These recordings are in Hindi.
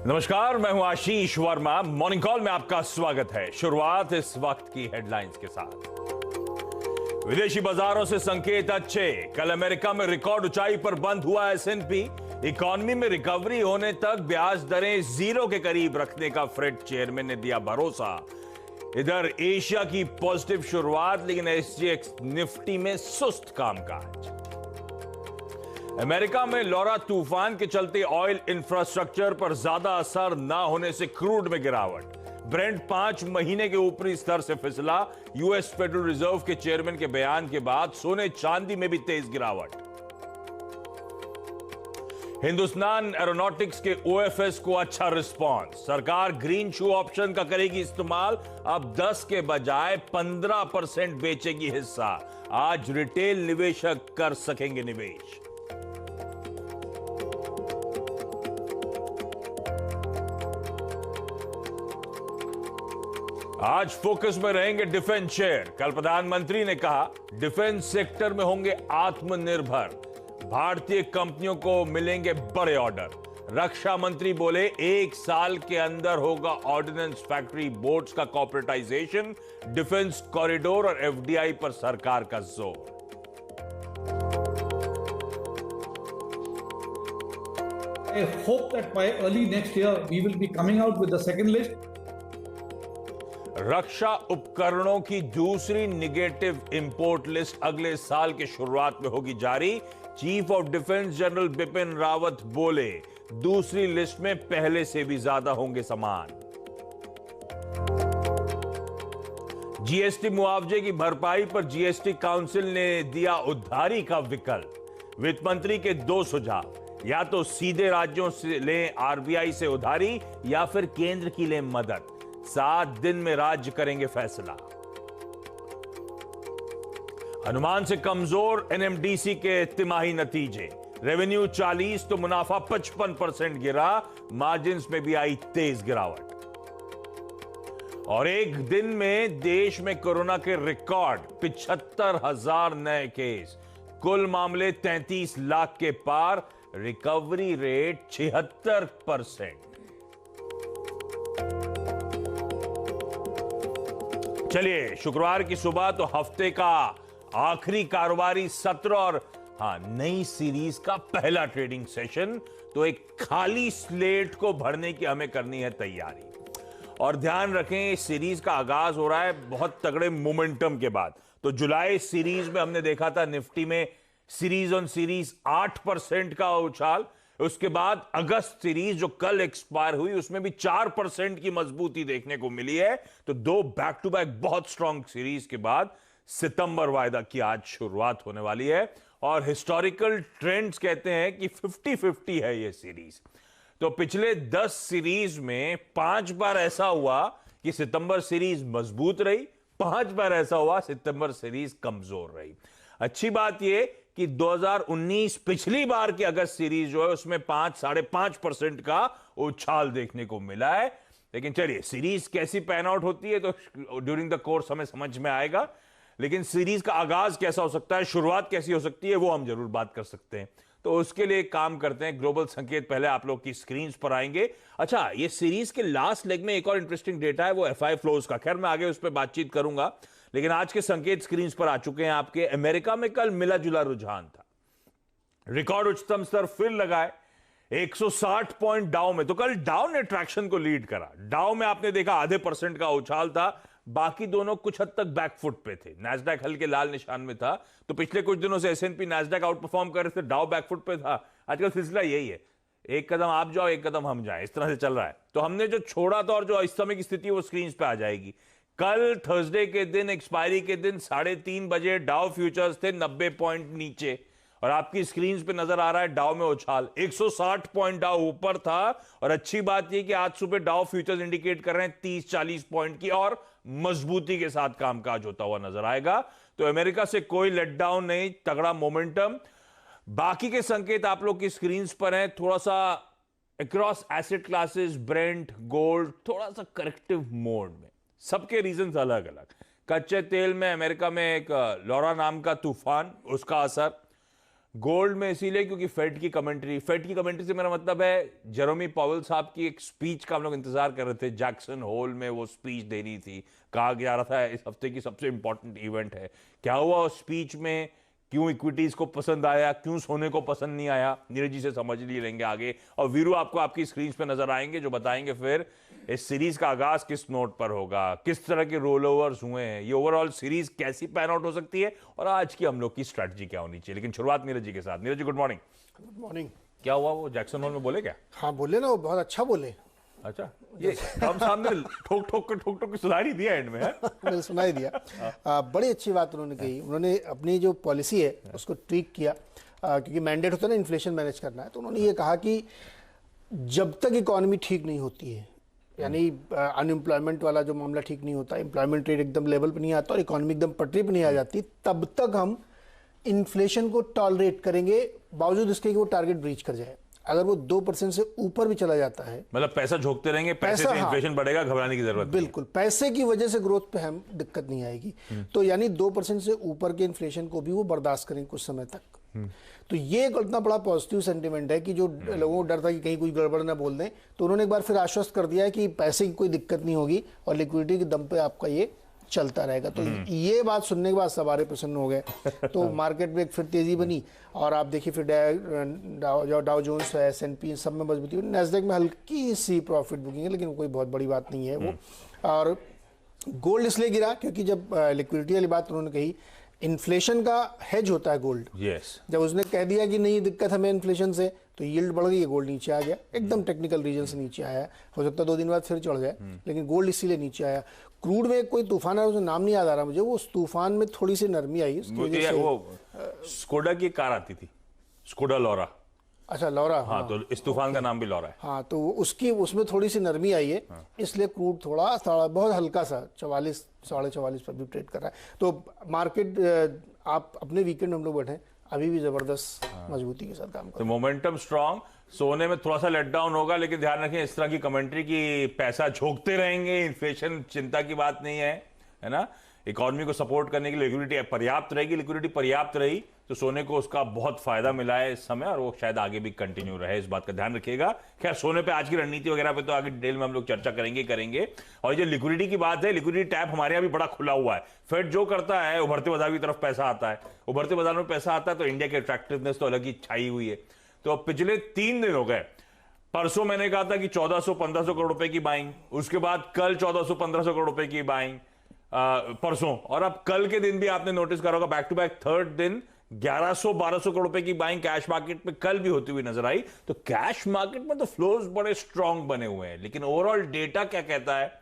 नमस्कार, मैं हूं आशीष वर्मा। मॉर्निंग कॉल में आपका स्वागत है। शुरुआत इस वक्त की हेडलाइंस के साथ। विदेशी बाजारों से संकेत अच्छे। कल अमेरिका में रिकॉर्ड ऊंचाई पर बंद हुआ एस&पी। इकोनॉमी में रिकवरी होने तक ब्याज दरें जीरो के करीब रखने का फेड चेयरमैन ने दिया भरोसा। इधर एशिया की पॉजिटिव शुरुआत, लेकिन एसजीएक्स निफ्टी में सुस्त कामकाज। अमेरिका में लॉरा तूफान के चलते ऑयल इंफ्रास्ट्रक्चर पर ज्यादा असर न होने से क्रूड में गिरावट। ब्रेंट 5 महीने के ऊपरी स्तर से फिसला। यूएस फेडरल रिजर्व के चेयरमैन के बयान के बाद सोने चांदी में भी तेज गिरावट। हिंदुस्तान एरोनॉटिक्स के ओएफएस को अच्छा रिस्पांस। सरकार ग्रीन शू ऑप्शन का करेगी इस्तेमाल। अब 10 के बजाय 15% बेचेगी हिस्सा। आज रिटेल निवेशक कर सकेंगे निवेश। आज फोकस में रहेंगे डिफेंस शेयर। कल प्रधानमंत्री ने कहा डिफेंस सेक्टर में होंगे आत्मनिर्भर। भारतीय कंपनियों को मिलेंगे बड़े ऑर्डर। रक्षा मंत्री बोले 1 साल के अंदर होगा ऑर्डिनेंस फैक्ट्री बोर्ड्स का कॉर्पोरेटाइजेशन। डिफेंस कॉरिडोर और एफडीआई पर सरकार का जोर। I hope that by early next year we will be coming out with the second list. रक्षा उपकरणों की दूसरी निगेटिव इंपोर्ट लिस्ट अगले साल की शुरुआत में होगी जारी। Chief of defence general Bipin Rawat बोले दूसरी लिस्ट में पहले से भी ज्यादा होंगे सामान। जीएसटी मुआवजे की भरपाई पर जीएसटी काउंसिल ने दिया उधारी का विकल्प। वित्त मंत्री के 2 सुझाव, या तो सीधे राज्यों से लें आरबीआई से उधारी या फिर केंद्र की लें मदद। 7 दिन में राज्य करेंगे फैसला। अनुमान से कमजोर एनएमडीसी के तिमाही नतीजे। रेवेन्यू 40 तो मुनाफा 55% गिरा। मार्जिन्स में भी आई तेज गिरावट। और एक दिन में देश में कोरोना के रिकॉर्ड 75,000 नए केस। कुल मामले 33 लाख के पार। Recovery rate 76%। चलिए, शुक्रवार की सुबह तो हफ्ते का आखिरी कारोबारी सत्र और नई सीरीज का पहला ट्रेडिंग सेशन। तो एक खाली स्लेट को भरने की हमें करनी है तैयारी। और ध्यान रखें, इस सीरीज का आगाज हो रहा है बहुत तगड़े मोमेंटम के बाद। तो जुलाई सीरीज में हमने देखा था निफ्टी में सीरीज ऑन सीरीज 8% का उछाल। उसके बाद अगस्त सीरीज जो कल एक्सपायर हुई उसमें भी 4% की मजबूती देखने को मिली है। तो 2 बैक टू बैक बहुत स्ट्रॉन्ग सीरीज के बाद सितंबर वायदा की आज शुरुआत होने वाली है। और हिस्टोरिकल ट्रेंड्स कहते हैं कि 50-50 है ये सीरीज। तो पिछले 10 सीरीज में 5 बार ऐसा हुआ कि सितंबर सीरीज मजबूत रही, 5 बार ऐसा हुआ सितंबर सीरीज कमजोर रही। अच्छी बात यह कि 2019 पिछली बार की अगस्त सीरीज जो है उसमें 5-5.5% का उछाल देखने को मिला है। लेकिन चलिए, सीरीज कैसी पैन आउट होती है तो ड्यूरिंग द कोर्स हमें समझ में आएगा। लेकिन सीरीज का आगाज कैसा हो सकता है, शुरुआत कैसी हो सकती है, वो हम जरूर बात कर सकते हैं। तो उसके लिए एक काम करते हैं, ग्लोबल संकेत पहले आप लोग की स्क्रीन पर आएंगे। अच्छा, ये सीरीज के लास्ट लेग में एक और इंटरेस्टिंग डेटा है, वो एफआई फ्लोज का। खैर, मैं आगे उस पर बातचीत करूंगा, लेकिन आज के संकेत स्क्रीन पर आ चुके हैं आपके। अमेरिका में कल मिला जुला रुझान था। रिकॉर्ड उच्चतम स्तर फिर लगाए 160 पॉइंट डाउ में। तो कल डाउ ने ट्रैक्शन को लीड करा। डाउ में आपने देखा आधे % का उछाल था। बाकी दोनों कुछ हद तक बैकफुट पे थे। नैस्डैक हल्के लाल निशान में था। तो पिछले कुछ दिनों से एसएनपी नैस्डैक आउट परफॉर्म कर रहे थे, डाउ बैकफुट पे था। आजकल सिलसिला यही है, एक कदम आप जाओ एक कदम हम जाएं, इस तरह से चल रहा है। तो हमने जो छोड़ा था और जो इस समय की स्थिति वो स्क्रीन पे आ जाएगी। कल थर्सडे के दिन, एक्सपायरी के दिन 3:30 बजे डाउ फ्यूचर्स थे 90 पॉइंट नीचे। और आपकी स्क्रीन पे नजर आ रहा है डाउ में उछाल 160 पॉइंट डाउ ऊपर था। और अच्छी बात यह कि आज सुबह डाउ फ्यूचर्स इंडिकेट कर रहे हैं 30-40 पॉइंट की और मजबूती के साथ कामकाज होता हुआ नजर आएगा। तो अमेरिका से कोई लेट डाउन नहीं, तगड़ा मोमेंटम। बाकी के संकेत आप लोग की स्क्रीन पर हैं। थोड़ा सा across asset classes, Brent, gold थोड़ा सा करेक्टिव मोड में। सबके रीजंस अलग अलग। कच्चे तेल में अमेरिका में एक लॉरा नाम का तूफान, उसका असर। गोल्ड में इसीलिए क्योंकि फेड की कमेंट्री से मेरा मतलब है जेरोमी पॉवेल साहब की एक स्पीच का हम लोग इंतजार कर रहे थे। जैक्सन होल में वो स्पीच देनी थी, कहा जा रहा था इस हफ्ते की सबसे इंपॉर्टेंट इवेंट है। क्या हुआ उस स्पीच में? क्यों इक्विटीज को पसंद आया, क्यों सोने को पसंद नहीं आया, नीरज जी से समझ ही लेंगे आगे। और वीरू आपको आपकी स्क्रीन पे नजर आएंगे जो बताएंगे फिर इस सीरीज का आगाज किस नोट पर होगा, किस तरह के रोल ओवर्स हुए हैं, ये ओवरऑल सीरीज कैसी पैन आउट हो सकती है और आज की हम लोग की स्ट्रैटेजी क्या होनी चाहिए। लेकिन शुरुआत नीरज जी के साथ। Neeraj ji good morning. Good morning. क्या हुआ, वो जैक्सन होल में बोले क्या? हाँ बोले ना, वो बहुत अच्छा बोले। अच्छा, ये हम सामने ठोक ठोक के सुधार ही दिया एंड में है? मैंने सुना ही दिया। बड़ी अच्छी बात उन्होंने कही। उन्होंने अपनी जो पॉलिसी है उसको ट्वीक किया, क्योंकि मैंडेट होता है ना इन्फ्लेशन मैनेज करना है। तो उन्होंने ये कहा कि जब तक इकोनॉमी ठीक नहीं होती है, यानी अनएम्प्लॉयमेंट वाला जो मामला ठीक नहीं होता, एम्प्लॉयमेंट रेट एकदम लेवल पर नहीं आता और इकोनॉमी एकदम पटरी पर नहीं आ जाती, तब तक हम इन्फ्लेशन को टॉलरेट करेंगे, बावजूद इसके कि वो टारगेट ब्रीच कर जाए। अगर वो 2% से ऊपर भी चला जाता है, मतलब पैसा झोंकते रहेंगे, पैसे से इन्फ्लेशन बढ़ेगा, घबराने की जरूरत बिल्कुल, पैसे की वजह से ग्रोथ पे हम दिक्कत नहीं आएगी। तो यानी 2% से ऊपर के इन्फ्लेशन को भी वो बर्दाश्त करेंगे कुछ समय तक। तो ये एक इतना बड़ा पॉजिटिव सेंटिमेंट है कि जो लोगों को डर था कि कहीं कोई गड़बड़ ना बोल दें, तो उन्होंने एक बार फिर आश्वस्त कर दिया है कि पैसे की कोई दिक्कत नहीं होगी और लिक्विडिटी के दम पे आपका ये चलता रहेगा। तो ये बात सुनने के बाद सवारे प्रसन्न हो गए। तो मार्केट में फिर तेजी बनी और आप देखिए फिर डाउ जोन्स है, S&P सब में मजबूती हुई। नैस्डैक में हल्की सी प्रॉफिट बुकिंग है, लेकिन कोई बहुत बड़ी बात नहीं है वो। और गोल्ड इसलिए गिरा क्योंकि जब लिक्विडिटी वाली बात उन्होंने कही, इन्फ्लेशन का हेज होता है गोल्ड। जब उसने कह दिया कि नहीं दिक्कत हमें इन्फ्लेशन से, तो यील्ड बढ़ गई, गोल्ड नीचे आ गया, एकदम टेक्निकल रीजन से नीचे आया। हो सकता है 2 दिन बाद फिर चढ़ जाए, लेकिन गोल्ड इसीलिए नीचे आया। क्रूड में कोई तूफान है, उसका नाम नहीं याद आ रहा मुझे, वो उस तूफान में थोड़ी सी नरमी आई उसकी वजह से। वो स्कोडा की कार आती थी, स्कोडा लॉरा। अच्छा, लॉरा। हाँ, तो इस तूफान का नाम भी लॉरा है। हाँ, तो उसमें थोड़ी सी नरमी आई है, इसलिए क्रूड थोड़ा बहुत हल्का सा 44 साढ़े 44 पर भी ट्रेड कर रहा है। तो मार्केट आप अपने वीकेंड हम लोग बैठे, अभी भी जबरदस्त मजबूती के साथ काम कर रहे हैं। Momentum strong. सोने में थोड़ा सा लेट डाउन होगा, लेकिन ध्यान रखें इस तरह की कमेंट्री की पैसा झोंकते रहेंगे, इन्फ्लेशन चिंता की बात नहीं है ना। इकोनॉमी को सपोर्ट करने के लिए लिक्विडिटी पर्याप्त रहेगी, लिक्विडिटी पर्याप्त रही तो सोने को उसका बहुत फायदा मिला है इस समय और वो शायद आगे भी कंटिन्यू रहे, इस बात का ध्यान रखिएगा। खैर, सोने पे आज की रणनीति वगैरह पे तो आगे डिटेल में हम लोग चर्चा करेंगे। और ये लिक्विडिटी की बात है, लिक्विडिटी टैप हमारे यहाँ भी बड़ा खुला हुआ है। फेड जो करता है, उभरते बाजार की तरफ पैसा आता है, उभरते बाजार में पैसा आता है तो इंडिया की अट्रैक्टिवनेस तो अलग ही छाई हुई है। तो पिछले 3 दिन हो गए, परसों मैंने कहा था कि 1400-1500 करोड़ रुपए की बाइंग, उसके बाद कल 1400-1500 करोड़ रुपए की बाइंग परसों, और अब कल के दिन भी आपने नोटिस करा होगा बैक टू बैक थर्ड दिन 1100-1200 करोड़ रुपए की बाइंग कैश मार्केट में कल भी होती हुई नजर आई। तो कैश मार्केट में तो फ्लोज बड़े स्ट्रांग बने हुए हैं, लेकिन ओवरऑल डेटा क्या कहता है?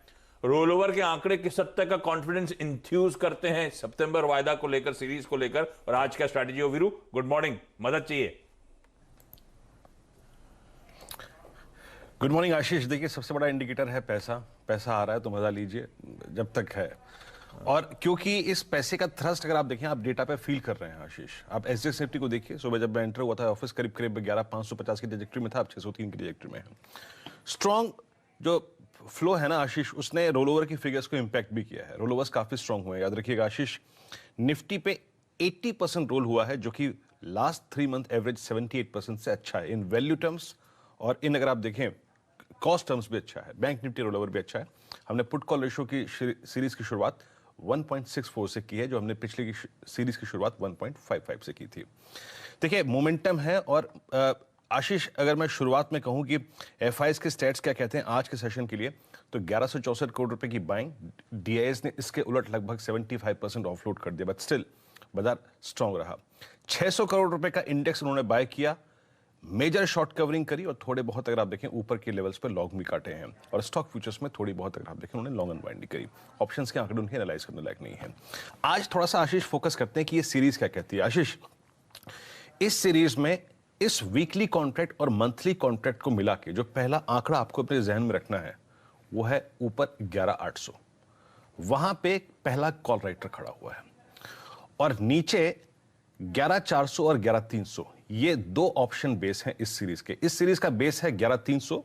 रोल ओवर के आंकड़े किस हद तक का कॉन्फिडेंस इंफ्यूज करते हैं सितंबर वायदा को लेकर, सीरीज को लेकर, और आज क्या स्ट्रैटेजी हो? वीरू गुड मॉर्निंग, मदद चाहिए। गुड मॉर्निंग आशीष। देखिए, सबसे बड़ा इंडिकेटर है पैसा आ रहा है तो मजा लीजिए जब तक है। और क्योंकि इस पैसे का थ्रस्ट अगर आप देखें, आप डेटा पे फील कर रहे हैं आशीष। आप एसजेएक्स निफ्टी को देखिए, सुबह जब मैं एंटर हुआ था ऑफिस करीब 11,550 की ट्रैजेक्टरी में था, अब 603 की ट्रैजेक्टरी में है। स्ट्रॉन्ग जो फ्लो है ना आशीष, उसने रोल ओवर की फिगर्स को इंपैक्ट भी किया है। रोल ओवर्स काफी स्ट्रॉन्ग हुए हैं। याद रखिएगा आशीष, निफ्टी पे 80% रोल हुआ है, जो कि लास्ट 3 मंथ एवरेज 78% से अच्छा है इन वैल्यू टर्म्स, और इन अगर आप देखें कॉस्ट टर्म्स भी अच्छा है। बैंक निफ्टी रोल ओवर भी अच्छा है। हमने पुट कॉल रेशियो की सीरीज की शुरुआत 1.64 से की है, जो हमने पिछले की सीरीज की शुरुआत 1.55 से की थी। देखिए, मोमेंटम है। और आशीष, अगर मैं शुरुआत में कहूं कि एफआईएस के स्टैट्स क्या कहते हैं आज के सेशन के लिए, तो 1164 करोड़ रुपए की बाइंग, डीआईएस ने इसके उलट लगभग 75% ऑफलोड कर दिया, बट स्टिल बाजार स्ट्रांग रहा। 600 करोड़ रुपए का इंडेक्स उन्होंने बाय किया, मेजर शॉर्ट कवरिंग करी, और थोड़े बहुत अगर आप देखें ऊपर के लेवल्स पर लॉन्ग भी काटे हैं। और स्टॉक फ्यूचर्स में थोड़ी बहुत अगर आप देखें उन्होंने लॉन्ग अनवाइंड करी। ऑप्शंस के आंकड़े उनके एनालाइज करने लायक नहीं है। आज थोड़ा सा आशीष फोकस करते हैं कि ये सीरीज क्या कहती है। आशीष, इस सीरीज में इस वीकली कॉन्ट्रैक्ट और मंथली कॉन्ट्रैक्ट को मिला के जो पहला आंकड़ा आपको अपने जहन में रखना है वो है ऊपर 11,800, वहां पे पहला कॉल राइटर खड़ा हुआ है, और नीचे 11,400 और 11,300, ये 2 ऑप्शन बेस हैं इस सीरीज के। इस सीरीज का बेस है 11,300,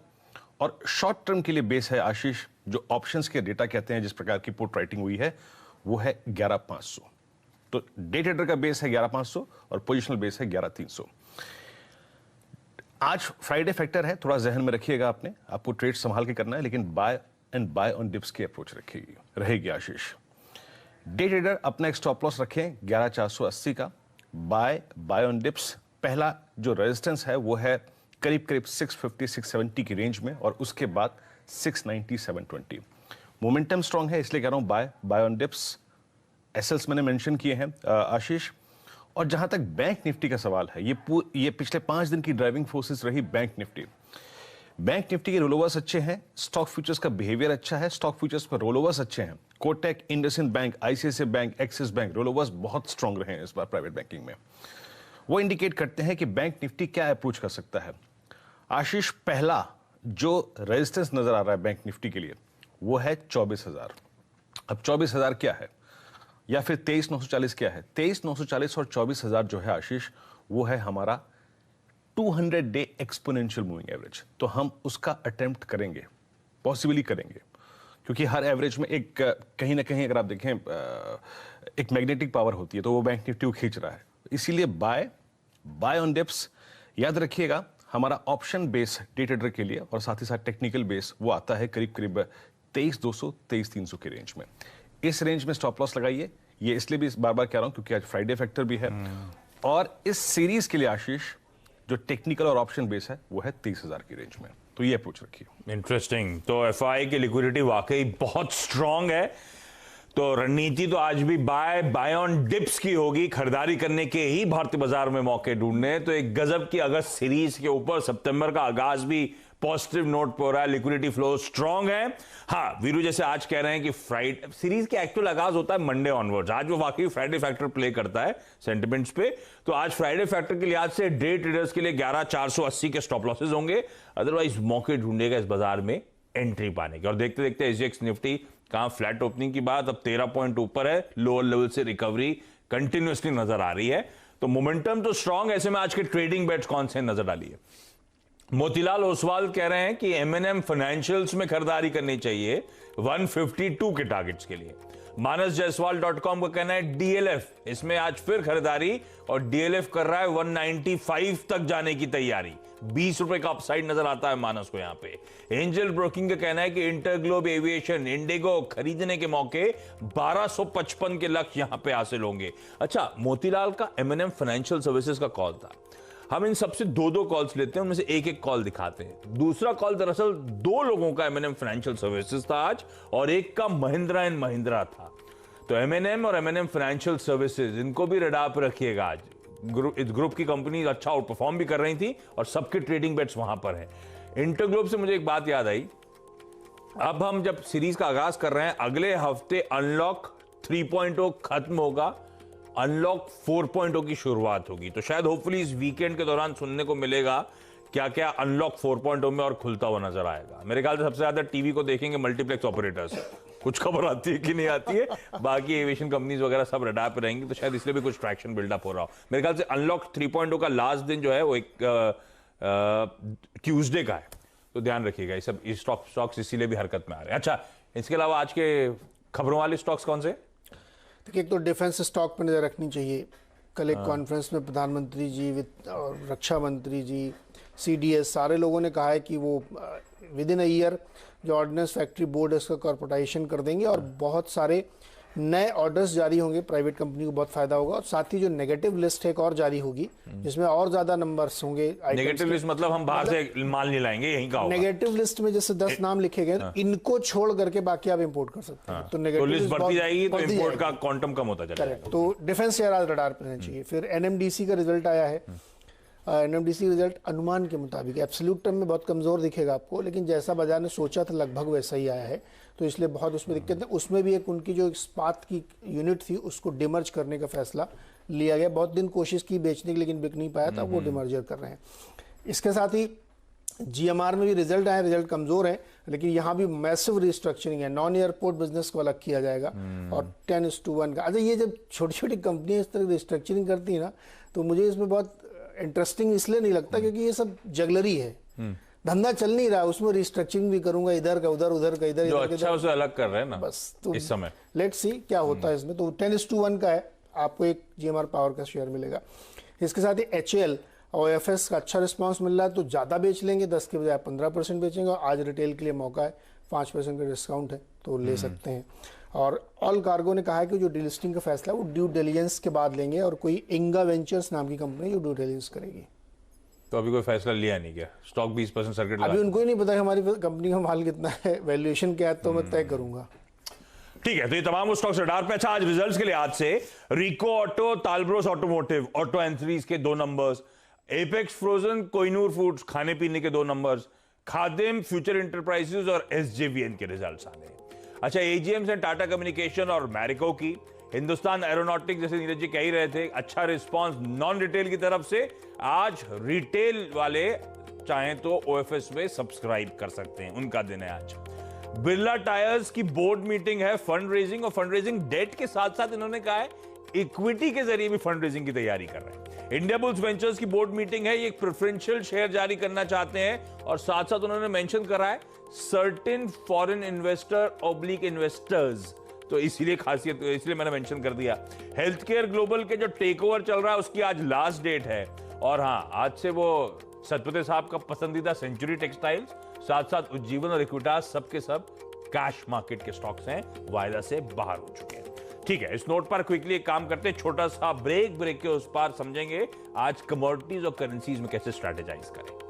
और शॉर्ट टर्म के लिए बेस है आशीष, जो ऑप्शंस के डेटा कहते हैं जिस प्रकार की पुट राइटिंग हुई है, वो है 11,500। तो डे ट्रेडर का बेस है 11,500 और पोजिशनल बेस है 11,300। आज फ्राइडे फैक्टर है, थोड़ा जहन में रखिएगा आपने, आपको ट्रेड संभाल के करना है, लेकिन बाय ऑन डिप्स की अप्रोच रहेगी आशीष। डे ट्रेडर अपना एक स्टॉप लॉस रखें 11,480 का। बाय ऑन डिप्स पहला जो रेजिस्टेंस है वो है करीब 650-670 की रेंज में, और उसके बाद 690-720। मोमेंटम स्ट्रांग है, इसलिए कह रहा हूं बाय ऑन डिप्स। एसएल्स मैंने मेंशन किए हैं आशीष। और जहां तक बैंक निफ्टी का सवाल है, ये पिछले 5 दिन की ड्राइविंग फोर्सेस रही बैंक निफ्टी। बैंक निफ्टी के रोलोवर्स अच्छे हैं, स्टॉक फ्यूचर्स का बिहेवियर अच्छा है, स्टॉक फ्यूचर्स पर रोलोवर्स अच्छे हैं। Kotak, IndusInd bank, ICICI bank, Axis bank, rollovers बहुत स्ट्रांग रहे हैं इस बार प्राइवेट बैंकिंग में। वो इंडिकेट करते हैं कि बैंक निफ्टी क्या अप्रोच कर सकता है। आशीष, पहला जो रेजिस्टेंस नजर आ रहा है बैंक निफ्टी के लिए वो है 24,000। अब 24,000 क्या है, या फिर 23,940 क्या है? 23,940 और 24,000 जो है आशीष, वो है हमारा 200 डे एक्सपोनेंशियल मूविंग एवरेज। तो हम उसका अटेम्प्ट करेंगे, पॉसिबली करेंगे, क्योंकि हर एवरेज में एक कहीं ना कहीं अगर आप देखें एक मैग्नेटिक पावर होती है, तो वो बैंक निफ्टी को खींच रहा है। इसीलिए बाय ऑन डिप्स याद रखिएगा। हमारा ऑप्शन बेस डे ट्रेडर के लिए और साथ ही साथ टेक्निकल बेस वो आता है करीब 23,200 23,300 के रेंज में। इस रेंज में स्टॉप लॉस लगाइए। ये इसलिए भी बार बार कह रहा हूं क्योंकि आज फ्राइडे फैक्टर भी है, और इस सीरीज के लिए आशीष जो टेक्निकल और ऑप्शन बेस है वो है 30,000 की रेंज में। तो ये अप्रोच रखिए। इंटरेस्टिंग। तो एफआई की लिक्विडिटी वाकई बहुत स्ट्रांग है, तो रणनीति तो आज भी बाय ऑन डिप्स की होगी। खरीदारी करने के ही भारतीय बाजार में मौके ढूंढने। तो एक गजब की अगस्त सीरीज के ऊपर सितंबर का आगाज भी पॉजिटिव नोट पर हो रहा है, लिक्विडिटी फ्लो स्ट्रांग है। हाँ, वीरू जैसे आज कह रहे हैं कि फ्राइडे सीरीज के एक्चुअल आगाज होता है मंडे ऑनवर्ड्स। आज वो वाकई फ्राइडे फैक्टर प्ले करता है सेंटिमेंट्स पे। तो आज फ्राइडे फैक्टर के लिहाज से डे ट्रेडर्स के लिए 11,480 के स्टॉप लॉसेस होंगे। अदरवाइज मौके ढूंढेगा इस बाजार में एंट्री पाने के। और देखते देखते एसजीएक्स निफ्टी कहां फ्लैट ओपनिंग की बात, अब 13 पॉइंट ऊपर है, लोअर लेवल से रिकवरी कंटिन्यूसली नजर आ रही है। तो मोमेंटम तो स्ट्रांग। ऐसे में आज के ट्रेडिंग बेट्स कौन से नजर डालिए? मोतीलाल ओसवाल कह रहे हैं कि एमएनएम फाइनेंशियल्स में खरीदारी करनी चाहिए 152 के टारगेट्स के लिए। मानसजायसवाल.com का कहना है डीएलएफ, इसमें आज फिर खरीदारी, और डीएलएफ कर रहा है 195 तक जाने की तैयारी। 20 रुपए का अपसाइड नजर आता है मानस को यहां पे। एंजल ब्रोकिंग का कहना है कि इंटरग्लोब एविएशन, इंडिगो खरीदने के मौके 1255 के लक्ष्य यहां पे हासिल होंगे। अच्छा, मोतीलाल का एमएनएम फाइनेंशियल सर्विसेज का कॉल था। हम इन सबसे दो कॉल्स लेते हैं, उनमें से एक कॉल दिखाते हैं। दूसरा कॉल दरअसल 2 लोगों का एमएनएम फाइनेंशियल सर्विसेज था आज, और एक का महिंद्रा एंड महिंद्रा था। तो एमएनएम और एमएनएम फाइनेंशियल सर्विसेज, इनको भी रडार पर रखिएगा। आज इस ग्रुप की कंपनी अच्छा आउट परफॉर्म भी कर रही थी, और सबके ट्रेडिंग बेट्स वहां पर है। इंटरग्लोब से मुझे एक बात याद आई, अब हम जब सीरीज का आगाज कर रहे हैं, अगले हफ्ते अनलॉक 3.0 खत्म होगा, अनलॉक 4.0 की शुरुआत होगी। तो शायद होपफुली इस वीकेंड के दौरान सुनने को मिलेगा क्या क्या अनलॉक 4.0 में और खुलता हुआ नजर आएगा। मेरे ख्याल से सबसे ज्यादा टीवी को देखेंगे मल्टीप्लेक्स ऑपरेटर्स। कुछ खबर आती है कि नहीं आती है, बाकी एविएशन कंपनीज वगैरह सब रडार पे रहेंगी, तो शायद इसलिए भी कुछ ट्रैक्शन बिल्डअप हो रहा हो। मेरे ख्याल से अनलॉक 3.0 का लास्ट दिन जो है वो एक ट्यूसडे का है, तो ध्यान रखिएगा। ये सब स्टॉक्स इसीलिए भी हरकत में आ रहे हैं। अच्छा, इसके अलावा आज के खबरों वाले स्टॉक्स कौन से? देखिए, एक तो डिफेंस स्टॉक पर नजर रखनी चाहिए। कल एक कॉन्फ्रेंस में प्रधानमंत्री जी, वित्त और रक्षा मंत्री जी, सीडीएस, सारे लोगों ने कहा है कि वो विद इन अ ईयर जो ऑर्डिनेंस फैक्ट्री बोर्ड है उसका कॉर्पोरेटाइजेशन कर देंगे, और बहुत सारे नए ऑर्डर्स जारी होंगे, प्राइवेट कंपनी को बहुत फायदा होगा। और साथ ही जो नेगेटिव लिस्ट है एक और जारी होगी, जिसमें और ज्यादा नंबर्स होंगे। नेगेटिव लिस्ट मतलब हम बाहर से माल नहीं लाएंगे, यहीं का होगा। नेगेटिव लिस्ट में जैसे 10 नाम लिखे गए, इनको छोड़ करके बाकी आप इंपोर्ट कर सकते हैं। तो नेगेटिव लिस्ट बढ़ती जाएगी तो इंपोर्ट का क्वांटम कम होता जाएगा। तो डिफेंस शेयर आज रडार पर रहना चाहिए। फिर एनएमडीसी का रिजल्ट आया है। एनएमडीसी रिजल्ट अनुमान के मुताबिक एब्सोल्यूट टर्म में बहुत कमजोर दिखेगा आपको, लेकिन जैसा बाजार ने सोचा था लगभग वैसा ही आया है, तो इसलिए बहुत उसमें दिक्कत है। उसमें भी एक उनकी जो इस्पात की यूनिट थी उसको डिमर्ज करने का फैसला लिया गया। बहुत दिन कोशिश की बेचने की, लेकिन बिक नहीं पाया था, वो डिमर्जर कर रहे हैं। इसके साथ ही जीएमआर में भी रिजल्ट आए, रिजल्ट कमजोर है, लेकिन यहाँ भी मैसिव रिस्ट्रक्चरिंग है। नॉन एयरपोर्ट बिजनेस को अलग किया जाएगा, और 10:1 का। अच्छा, ये जब छोटी छोटी कंपनियां इस तरह रिस्ट्रक्चरिंग करती है ना, तो मुझे इसमें बहुत इंटरेस्टिंग इसलिए नहीं लगता क्योंकि ये सब जगलरी है, धंधा चल नहीं रहा, उसमें रिस्ट्रक्चरिंग भी करूंगा, इधर का उधर, उधर का इधर, जो अच्छा उसे अलग कर रहे हैं ना बस। तो इस समय लेट्स सी क्या होता है इसमें। तो 10:1 का है, आपको एक GMR पावर का शेयर मिलेगा। इसके साथ ही HAL और OFS का अच्छा रिस्पांस मिल रहा है, तो ज़्यादा बेच लेंगे, 10 के बजाय 15% बेचेंगे, और आज रिटेल के लिए मौका है, 5% का डिस्काउंट है तो ले सकते हैं। और ऑल कार्गो ने कहा है कि जो डीलिस्टिंग का फैसला है वो ड्यू डिलिजेंस के बाद लेंगे, और कोई इंगा वेंचर्स नाम की कंपनी जो ड्यू डिलिजेंस करेगी। तो अभी कोई फैसला लिया नहीं क्या? स्टॉक 20% सर्किट अभी उनको ही नहीं पता कि हमारी कंपनी का माल कितना है, वैल्यूएशन क्या है, तो मैं तय करूंगा। ठीक है, तो ये तमाम उस स्टॉक्स रडार पे। अच्छा, आज रिजल्ट्स के लिए आज से रिको ऑटो, तालब्रोस ऑटोमोटिव, ऑटो एंथरीज के 2 numbers, apex frozen, Kohinoor foods खाने पीने के 2 नंबर्स, खादिम, फ्यूचर इंटरप्राइजेज और SJVN के रिजल्ट्स आने। अच्छा, AGMs एंड टाटा कम्युनिकेशन और मैरिको की, हिंदुस्तान एरोनॉटिक्स, जैसे नीरज जी कह ही रहे थे, अच्छा रिस्पांस नॉन रिटेल की तरफ से। आज रिटेल वाले चाहें तो OFS में सब्सक्राइब कर सकते हैं, उनका दिन है आज। बिरला टायर्स की बोर्ड मीटिंग है, फंड रेजिंग, और फंड रेजिंग डेट के साथ साथ इन्होंने कहा है इक्विटी के जरिए भी फंड रेजिंग की तैयारी कर रहे हैं। इंडिया बुल्स वेंचर्स की बोर्ड मीटिंग है, ये एक प्रेफरेंशियल शेयर जारी करना चाहते हैं, और साथ साथ उन्होंने मेंशन करा है certain foreign investor oblique investors, तो इसीलिए खासियत, इसलिए मैंने मेंशन कर दिया। हेल्थ केयर ग्लोबल के जो टेक ओवर चल रहा है उसकी आज लास्ट डेट है, और हाँ, आज से वो सतपथे साहब का पसंदीदा सेंचुरी टेक्सटाइल्स, साथ साथ उज्जीवन और इक्विटास सबके सब कैश मार्केट के स्टॉक्स हैं, वायदा से बाहर हो चुके हैं। ठीक है, इस नोट पर क्विकली एक काम करते हैं, छोटा सा ब्रेक के उस पार समझेंगे आज कमोडिटीज और करेंसीज में कैसे स्ट्रैटेजाइज करें।